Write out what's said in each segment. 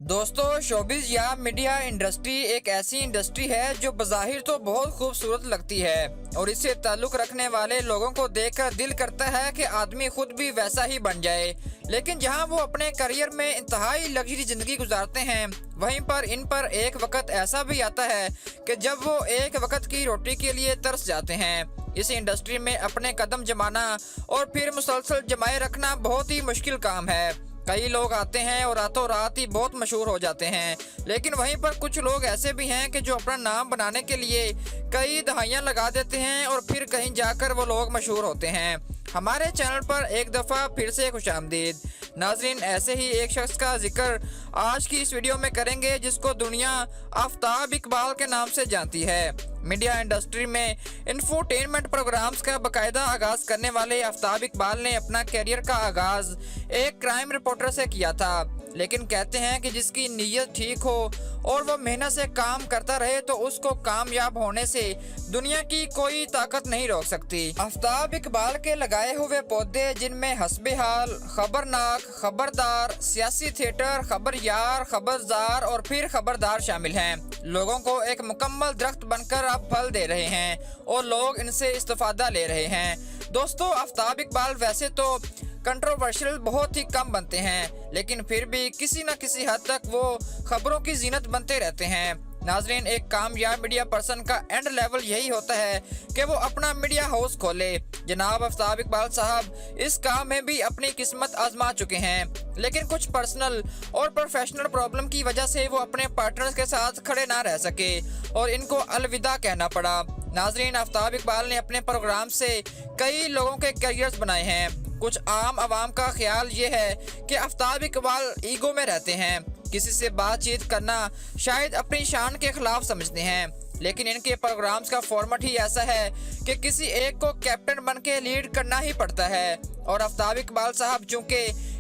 दोस्तों, शोबिज या media industry एक ऐसी इंडस्ट्री है जो बज़ाहिर तो बहुत खूबसूरत लगती है और इससे ताल्लुक़ रखने वाले लोगों को देखकर दिल करता है कि आदमी खुद भी वैसा ही बन जाए। लेकिन जहां वो अपने करियर में इंतहाई लग्जरी ज़िंदगी गुजारते हैं, वहीं पर इन पर एक वक्त ऐसा भी आता है कि जब वो एक वक्त की रोटी के लिए तरस जाते हैं। इस इंडस्ट्री में अपने कदम जमाना और फिर मुसलसल जमाए रखना बहुत ही मुश्किल काम है। कई लोग आते हैं और रातों रात ही बहुत मशहूर हो जाते हैं, लेकिन वहीं पर कुछ लोग ऐसे भी हैं कि जो अपना नाम बनाने के लिए कई दहाइयाँ लगा देते हैं और फिर कहीं जाकर वो लोग मशहूर होते हैं। हमारे चैनल पर एक दफ़ा फिर से खुशामदीद नाजरीन। ऐसे ही एक शख्स का जिक्र आज की इस वीडियो में करेंगे जिसको दुनिया आफ्ताब इकबाल के नाम से जानती है। मीडिया इंडस्ट्री में इंफोटेनमेंट प्रोग्राम्स का बाकायदा आगाज करने वाले आफ्ताब इकबाल ने अपना कैरियर का आगाज एक क्राइम रिपोर्टर से किया था, लेकिन कहते हैं कि जिसकी नीयत ठीक हो और वो मेहनत से काम करता रहे तो उसको कामयाब होने से दुनिया की कोई ताकत नहीं रोक सकती। आफ्ताब इकबाल के लगाए हुए पौधे जिनमें हस्बे हाल, खबरनाक, खबरदार, सियासी थिएटर, खबर यार, खबरदार और फिर खबरदार शामिल हैं, लोगों को एक मुकम्मल दरख्त बनकर अब फल दे रहे हैं और लोग इनसे इस्तिफादा ले रहे हैं। दोस्तों, आफ्ताब इकबाल वैसे तो कंट्रोवर्शियल बहुत ही कम बनते हैं, लेकिन फिर भी किसी न किसी हद तक वो खबरों की जीनत बनते रहते हैं। नाजरीन, एक कामयाब मीडिया पर्सन का एंड लेवल यही होता है कि वो अपना मीडिया हाउस खोले। जनाब आफ्ताब इकबाल साहब इस काम में भी अपनी किस्मत आजमा चुके हैं, लेकिन कुछ पर्सनल और प्रोफेशनल प्रॉब्लम की वजह से वो अपने पार्टनर्स के साथ खड़े ना रह सके और इनको अलविदा कहना पड़ा। नाजरीन, आफ्ताब इकबाल ने अपने प्रोग्राम से कई लोगों के करियर्स बनाए हैं। कुछ आम आवाम का ख्याल ये है कि आफ्ताब इकबाल ईगो में रहते हैं, किसी से बातचीत करना शायद अपनी शान के खिलाफ समझते हैं, लेकिन इनके प्रोग्राम्स का फॉर्मेट ही ऐसा है कि किसी एक को कैप्टन बन के लीड करना ही पड़ता है। और आफ्ताब इकबाल साहब चूंकि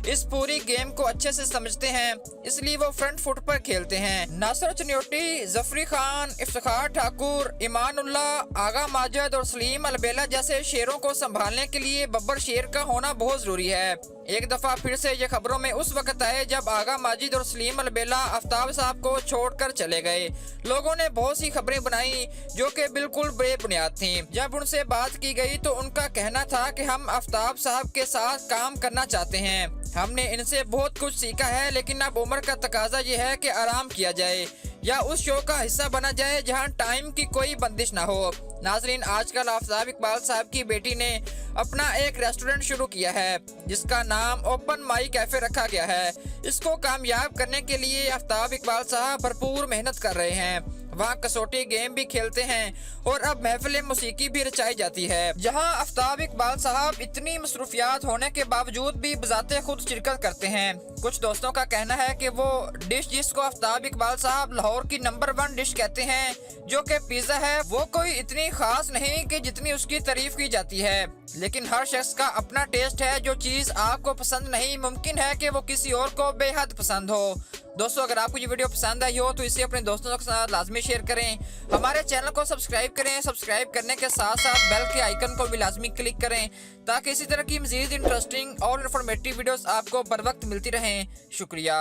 इस पूरी गेम को अच्छे से समझते हैं, इसलिए वो फ्रंट फुट पर खेलते हैं। नासिर चनियोटी, जफरी खान, इफ्तिखार ठाकुर, ईमानुल्लाह, आगा माजिद और सलीम अलबेला जैसे शेरों को संभालने के लिए बब्बर शेर का होना बहुत जरूरी है। एक दफा फिर से ये खबरों में उस वक्त आए जब आगा माजिद और सलीम अलबेला आफ्ताब साहब को छोड़कर चले गए। लोगों ने बहुत सी खबरें बनाई जो कि बिल्कुल बेबुनियाद थीं। जब उनसे बात की गई तो उनका कहना था कि हम आफ्ताब साहब के साथ काम करना चाहते हैं, हमने इनसे बहुत कुछ सीखा है, लेकिन अब उम्र का तकाजा ये है कि आराम किया जाए या उस शो का हिस्सा बना जाए जहां टाइम की कोई बंदिश ना हो। नाजरीन, आजकल आफ्ताब इकबाल साहब की बेटी ने अपना एक रेस्टोरेंट शुरू किया है जिसका नाम ओपन माई कैफे रखा गया है। इसको कामयाब करने के लिए आफ्ताब इकबाल साहब भरपूर मेहनत कर रहे हैं। वहाँ कसौटी गेम भी खेलते हैं और अब महफिल मौसीकी भी रचाई जाती है, जहाँ आफ्ताब इकबाल साहब इतनी मसरूफियात होने के बावजूद भी बजाते खुद शिरकत करते हैं। कुछ दोस्तों का कहना है कि वो डिश जिसको आफ्ताब इकबाल साहब लाहौर की नंबर 1 डिश कहते हैं, जो कि पिज्जा है, वो कोई इतनी खास नहीं कि जितनी उसकी तारीफ की जाती है, लेकिन हर शख्स का अपना टेस्ट है। जो चीज़ आपको पसंद नहीं, मुमकिन है कि वो किसी और को बेहद पसंद हो। दोस्तों, अगर आपको ये वीडियो पसंद आई हो तो इसे अपने दोस्तों के साथ लाजमी शेयर करें। हमारे चैनल को सब्सक्राइब करें। सब्सक्राइब करने के साथ साथ बेल के आइकन को भी लाजमी क्लिक करें ताकि इसी तरह की मज़ीद इंटरेस्टिंग और इन्फॉर्मेटिव वीडियोस आपको बर वक्त मिलती रहें। शुक्रिया।